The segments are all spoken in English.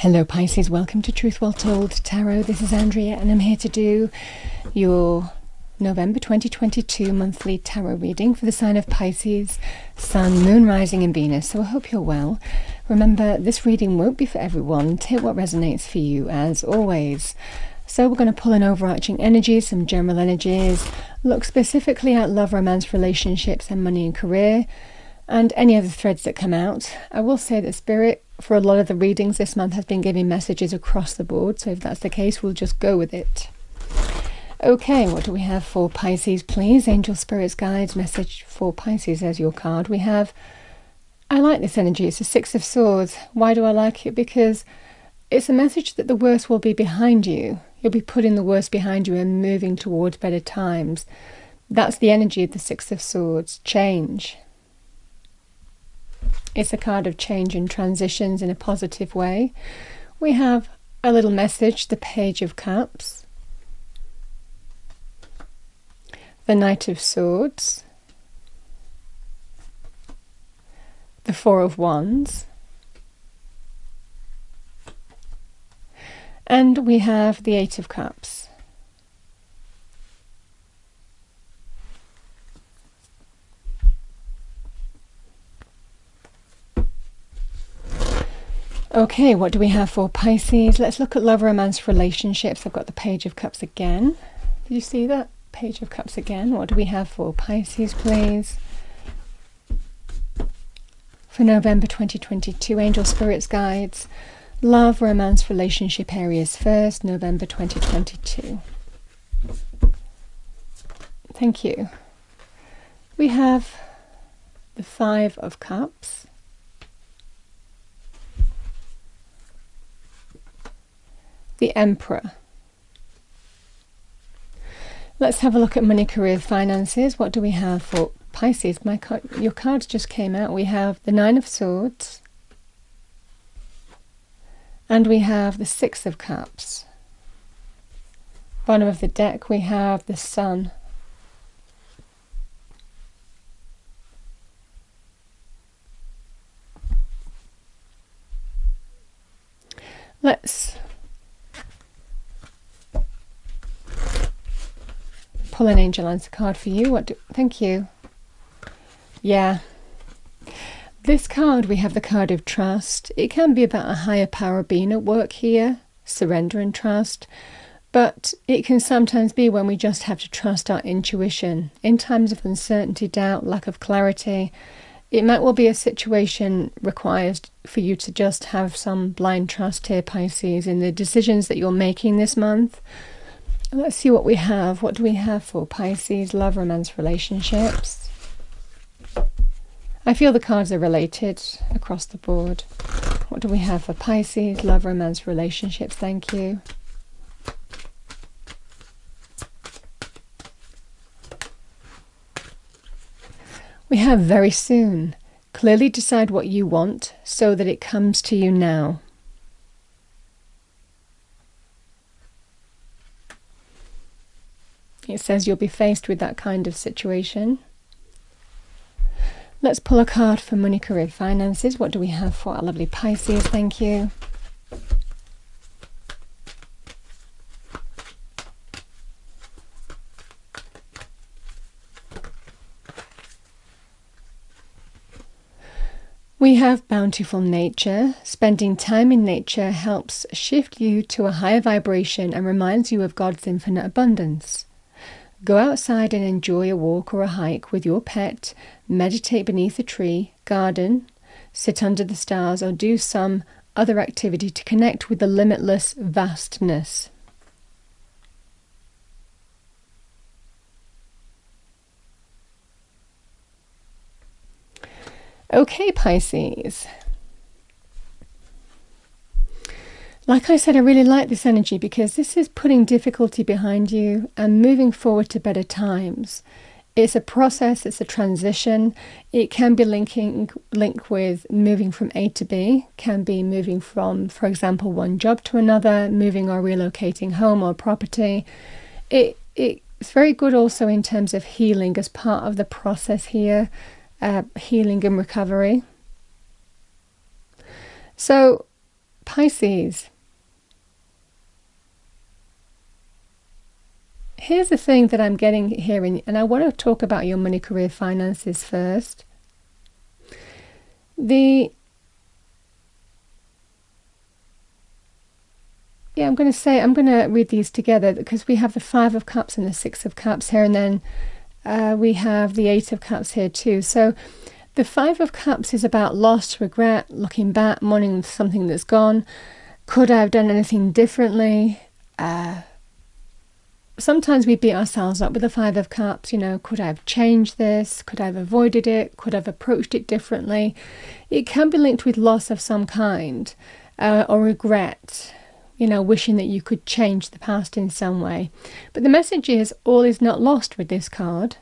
Hello Pisces, welcome to Truth Well Told Tarot. This is Andrea and I'm here to do your November 2022 monthly tarot reading for the sign of Pisces, Sun, Moon, Rising and Venus. So I hope you're well. Remember, this reading won't be for everyone. Take what resonates for you as always. So we're going to pull an overarching energy, some general energies, look specifically at love, romance, relationships and money and career, and any other threads that come out. I will say that Spirit, for a lot of the readings this month, has been giving messages across the board, so if that's the case, we'll just go with it. Okay, what do we have for Pisces, please? Angel, Spirits, Guides, message for Pisces as your card. We have, I like this energy, it's a Six of Swords. Why do I like it? Because it's a message that the worst will be behind you. You'll be putting the worst behind you and moving towards better times. That's the energy of the Six of Swords, change. It's a card of change and transitions in a positive way. We have a little message, the Page of Cups, the Knight of Swords, the Four of Wands, and we have the Eight of Cups. Okay, what do we have for Pisces? Let's look at love, romance, relationships. I've got the Page of Cups again. Did you see that? Page of Cups again. What do we have for Pisces, please? For November 2022, Angel, Spirits, Guides, love, romance, relationship areas first, November 2022. Thank you. We have the Five of Cups, the Emperor. Let's have a look at money, career, finances. What do we have for Pisces? Your cards just came out. We have the Nine of Swords and we have the Six of Cups. Bottom of the deck we have the Sun. Let's pull an angel answer card for you. Thank you. Yeah. This card, we have the card of trust. It can be about a higher power being at work here, surrender and trust. But it can sometimes be when we just have to trust our intuition. In times of uncertainty, doubt, lack of clarity, it might well be a situation requires for you to just have some blind trust here, Pisces, in the decisions that you're making this month. Let's see what we have. What do we have for Pisces? Love, romance, relationships. I feel the cards are related across the board. What do we have for Pisces? Love, romance, relationships. Thank you. We have very soon. Clearly decide what you want so that it comes to you now. It says you'll be faced with that kind of situation. Let's pull a card for money, career, finances. What do we have for our lovely Pisces? Thank you. We have bountiful nature. Spending time in nature helps shift you to a higher vibration and reminds you of God's infinite abundance. Go outside and enjoy a walk or a hike with your pet, meditate beneath a tree, garden, sit under the stars, or do some other activity to connect with the limitless vastness. Okay, Pisces. Like I said, I really like this energy because this is putting difficulty behind you and moving forward to better times. It's a process, it's a transition. It can be linked with moving from A to B, can be moving from, for example, one job to another, moving or relocating home or property. It's very good also in terms of healing as part of the process here, healing and recovery. So Pisces. Here's the thing that I'm getting here, and I want to talk about your money, career, finances first. I'm going to read these together because we have the Five of Cups and the Six of Cups here, and then we have the Eight of Cups here too. So the Five of Cups is about loss, regret, looking back, mourning something that's gone. Could I have done anything differently? Sometimes we beat ourselves up with the Five of Cups. Could I have changed this? Could I have avoided it? Could I have approached it differently? It can be linked with loss of some kind, or regret. Wishing that you could change the past in some way. But the message is all is not lost with this card.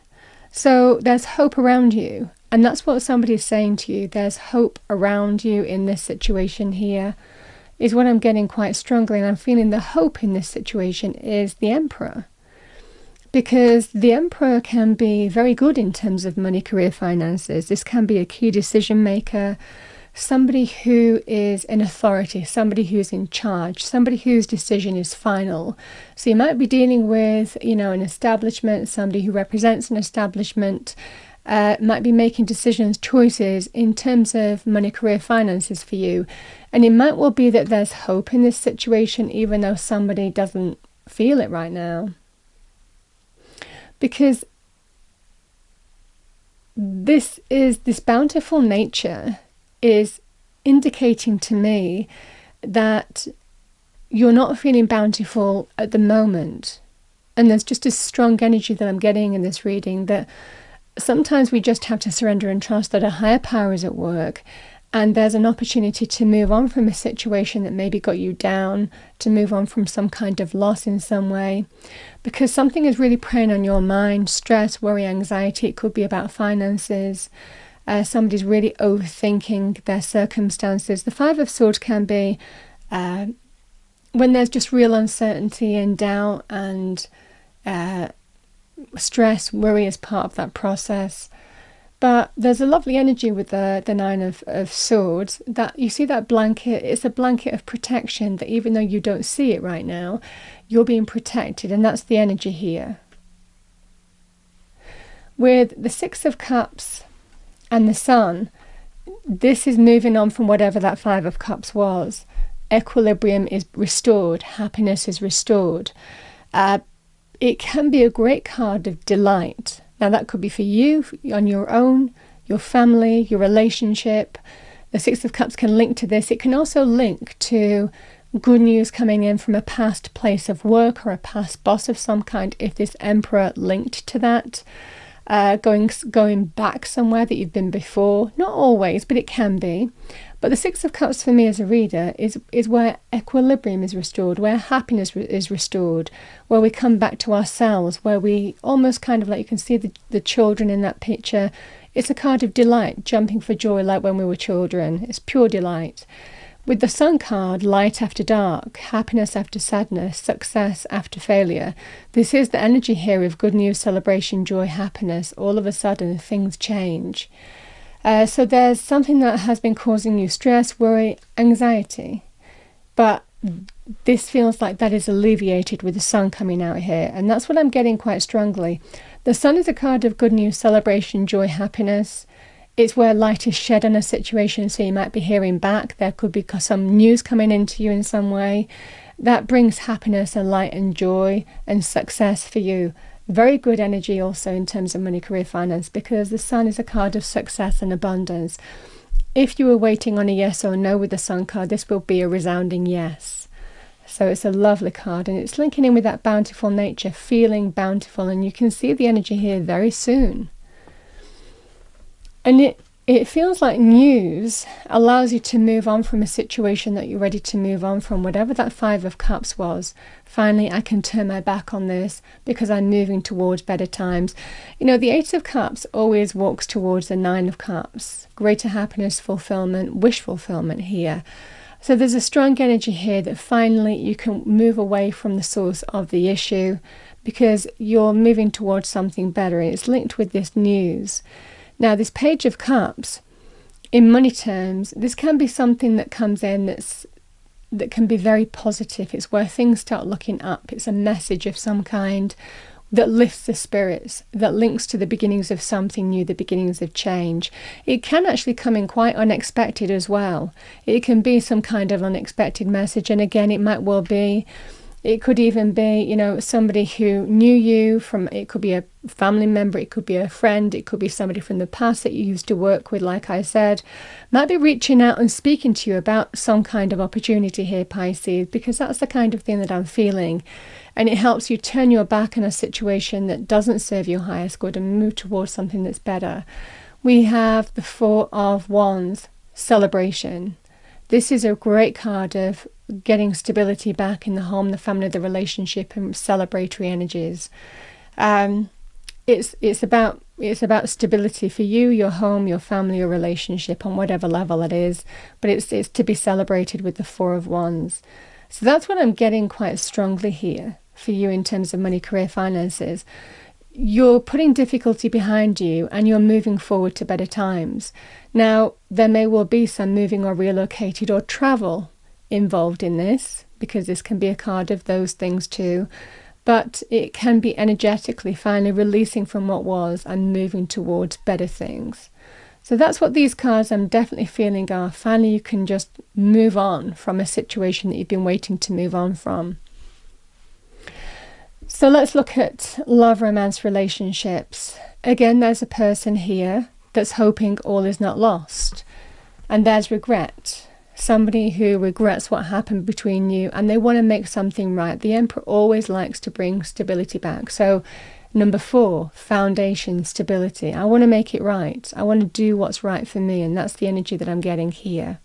So there's hope around you. And that's what somebody's saying to you. There's hope around you in this situation here, is what I'm getting quite strongly. And I'm feeling the hope in this situation is the Emperor. Because the Emperor can be very good in terms of money, career, finances. This can be a key decision maker, somebody who is in authority, somebody who's in charge, somebody whose decision is final. So you might be dealing with, an establishment, somebody who represents an establishment, might be making decisions, choices in terms of money, career, finances for you. And it might well be that there's hope in this situation, even though somebody doesn't feel it right now. Because this bountiful nature is indicating to me that you're not feeling bountiful at the moment. And there's just a strong energy that I'm getting in this reading that sometimes we just have to surrender and trust that a higher power is at work, and there's an opportunity to move on from a situation that maybe got you down, to move on from some kind of loss in some way, because something is really preying on your mind, stress, worry, anxiety. It could be about finances. Somebody's really overthinking their circumstances. The Five of Swords can be when there's just real uncertainty and doubt and stress, worry is part of that process. But there's a lovely energy with the Nine of Swords. That you see that blanket, it's a blanket of protection that even though you don't see it right now, you're being protected, and that's the energy here. With the Six of Cups and the Sun, this is moving on from whatever that Five of Cups was. Equilibrium is restored, happiness is restored. It can be a great card of delight. Now that could be for you, on your own, your family, your relationship. The Six of Cups can link to this. It can also link to good news coming in from a past place of work or a past boss of some kind, if this Emperor linked to that. Going back somewhere that you've been before. Not always, but it can be. But the Six of Cups for me as a reader is where equilibrium is restored, where happiness is restored, where we come back to ourselves, where we almost kind of like, you can see the children in that picture. It's a card of delight, jumping for joy like when we were children. It's pure delight. With the Sun card, light after dark, happiness after sadness, success after failure. This is the energy here of good news, celebration, joy, happiness. All of a sudden, things change. So there's something that has been causing you stress, worry, anxiety. But this feels like that is alleviated with the Sun coming out here. And that's what I'm getting quite strongly. The Sun is a card of good news, celebration, joy, happiness. It's where light is shed on a situation, so you might be hearing back. There could be some news coming into you in some way. That brings happiness and light and joy and success for you. Very good energy also in terms of money, career, finance, because the Sun is a card of success and abundance. If you were waiting on a yes or no with the Sun card, this will be a resounding yes. So it's a lovely card, and it's linking in with that bountiful nature, feeling bountiful, and you can see the energy here very soon. And it feels like news allows you to move on from a situation that you're ready to move on from, whatever that Five of Cups was. Finally, I can turn my back on this because I'm moving towards better times. The Eight of Cups always walks towards the Nine of Cups. Greater happiness, fulfillment, wish fulfillment here. So there's a strong energy here that finally you can move away from the source of the issue because you're moving towards something better, and it's linked with this news. Now, this Page of Cups, in money terms, this can be something that comes in that's that can be very positive. It's where things start looking up. It's a message of some kind that lifts the spirits, that links to the beginnings of something new, the beginnings of change. It can actually come in quite unexpected as well. It can be some kind of unexpected message, and again, it might well be, it could even be, you know, somebody who knew you from, it could be a family member, it could be a friend, it could be somebody from the past that you used to work with, like I said, might be reaching out and speaking to you about some kind of opportunity here, Pisces, because that's the kind of thing that I'm feeling. And it helps you turn your back on a situation that doesn't serve your highest good and move towards something that's better. We have the Four of Wands, celebration. This is a great card of getting stability back in the home, the family, the relationship, and celebratory energies. It's about stability for you, your home, your family, your relationship, on whatever level it is. But it's to be celebrated with the Four of Wands. So that's what I'm getting quite strongly here for you in terms of money, career, finances. You're putting difficulty behind you and you're moving forward to better times. Now, there may well be some moving or relocated or travel involved in this, because this can be a card of those things too. But it can be energetically finally releasing from what was and moving towards better things. So that's what these cards I'm definitely feeling are. Finally, you can just move on from a situation that you've been waiting to move on from. So let's look at love, romance, relationships. Again, there's a person here that's hoping all is not lost. And there's regret. Somebody who regrets what happened between you and they want to make something right. The Emperor always likes to bring stability back. So number 4, foundation, stability. I want to make it right. I want to do what's right for me. And that's the energy that I'm getting here.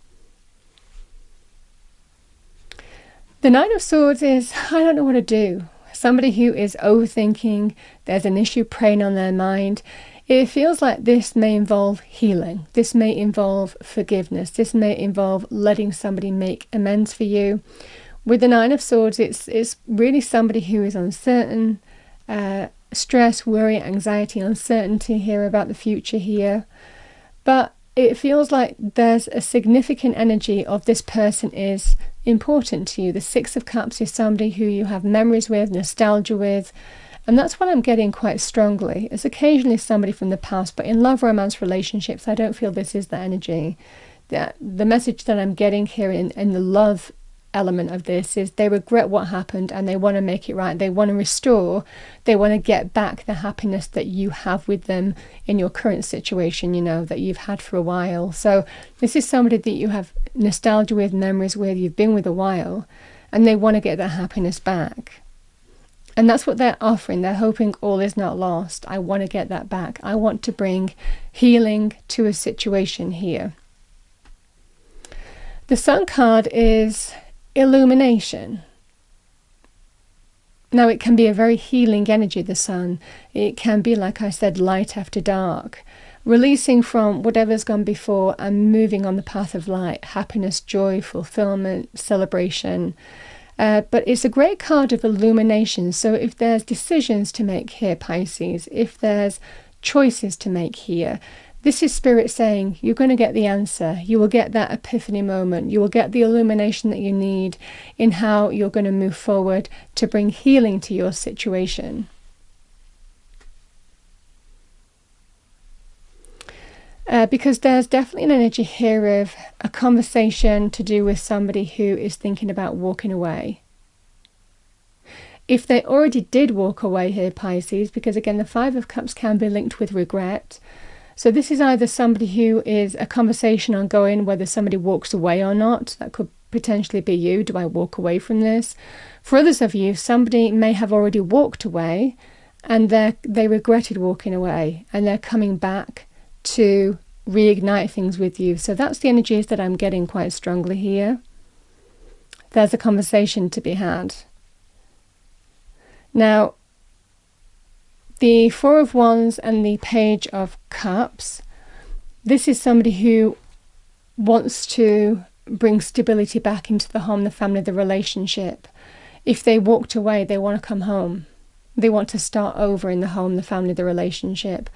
The Nine of Swords is, I don't know what to do. Somebody who is overthinking, there's an issue preying on their mind. It feels like this may involve healing. This may involve forgiveness. This may involve letting somebody make amends for you. With the Nine of Swords, it's really somebody who is uncertain, stress, worry, anxiety, uncertainty here about the future here. But it feels like there's a significant energy of this person is important to you. The Six of Cups is somebody who you have memories with, nostalgia with, and that's what I'm getting quite strongly. It's occasionally somebody from the past, but in love, romance, relationships, I don't feel this is the energy. The message that I'm getting here in the love element of this is they regret what happened and they want to make it right. They want to restore. They want to get back the happiness that you have with them in your current situation, you know, that you've had for a while. So this is somebody that you have nostalgia with, memories with, you've been with a while, and they want to get that happiness back. And that's what they're offering. They're hoping all is not lost. I want to get that back. I want to bring healing to a situation here. The Sun card is illumination. Now, it can be a very healing energy, the Sun. It can be, like I said, light after dark. Releasing from whatever's gone before and moving on the path of light. Happiness, joy, fulfillment, celebration. But it's a great card of illumination. So if there's decisions to make here, Pisces, if there's choices to make here, this is Spirit saying you're going to get the answer. You will get that epiphany moment. You will get the illumination that you need in how you're going to move forward to bring healing to your situation. Because there's definitely an energy here of a conversation to do with somebody who is thinking about walking away. If they already did walk away here, Pisces, because again, the Five of Cups can be linked with regret. So this is either somebody who is a conversation ongoing, whether somebody walks away or not. That could potentially be you. Do I walk away from this? For others of you, somebody may have already walked away and they regretted walking away and they're coming back to reignite things with you. So that's the energies that I'm getting quite strongly here. There's a conversation to be had. Now, the Four of Wands and the Page of Cups, this is somebody who wants to bring stability back into the home, the family, the relationship. If they walked away, they want to come home. They want to start over in the home, the family, the relationship.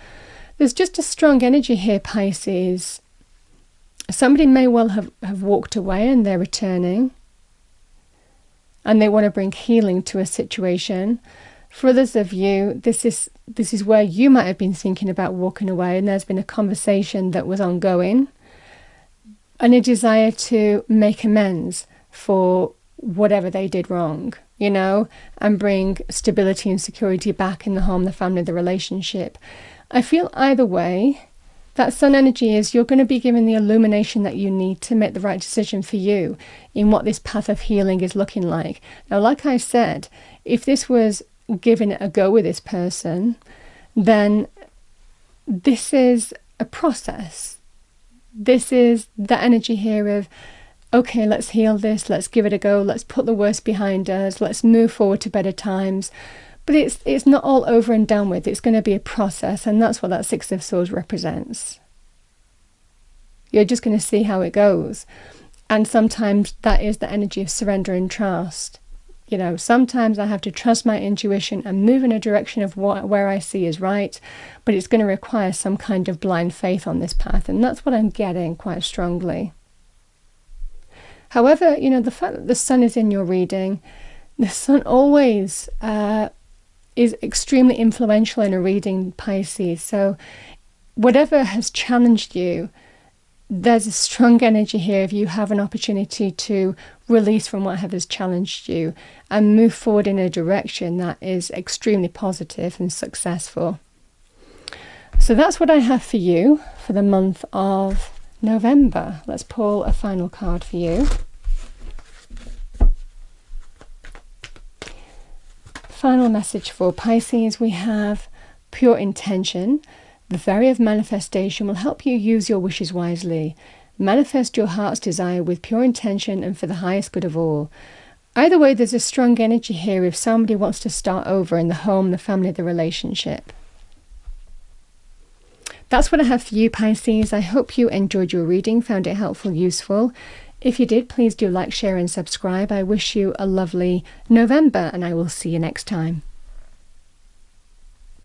There's just a strong energy here, Pisces. Somebody may well have walked away and they're returning. and they want to bring healing to a situation. For others of you, this is where you might have been thinking about walking away, and there's been a conversation that was ongoing and a desire to make amends for whatever they did wrong, and bring stability and security back in the home, the family, the relationship. I feel either way, that sun energy is you're going to be given the illumination that you need to make the right decision for you in what this path of healing is looking like. Now, like I said, if this was giving it a go with this person, then this is a process. This is the energy here of, okay, let's heal this, let's give it a go, let's put the worst behind us, let's move forward to better times. But it's not all over and done with. It's going to be a process, and that's what that Six of Swords represents. You're just going to see how it goes. And sometimes that is the energy of surrender and trust. Sometimes I have to trust my intuition and move in a direction of where I see is right, but it's going to require some kind of blind faith on this path, and that's what I'm getting quite strongly. However, the fact that the sun is in your reading, the sun always is extremely influential in a reading, Pisces. So whatever has challenged you, there's a strong energy here if you have an opportunity to release from whatever has challenged you and move forward in a direction that is extremely positive and successful. So that's what I have for you for the month of November. Let's pull a final card for you. Final message for Pisces, we have pure intention. The fairy of manifestation will help you use your wishes wisely. Manifest your heart's desire with pure intention and for the highest good of all. Either way, there's a strong energy here if somebody wants to start over in the home, the family, the relationship. That's what I have for you, Pisces. I hope you enjoyed your reading, found it helpful, useful. If you did, please do like, share and subscribe. I wish you a lovely November, and I will see you next time.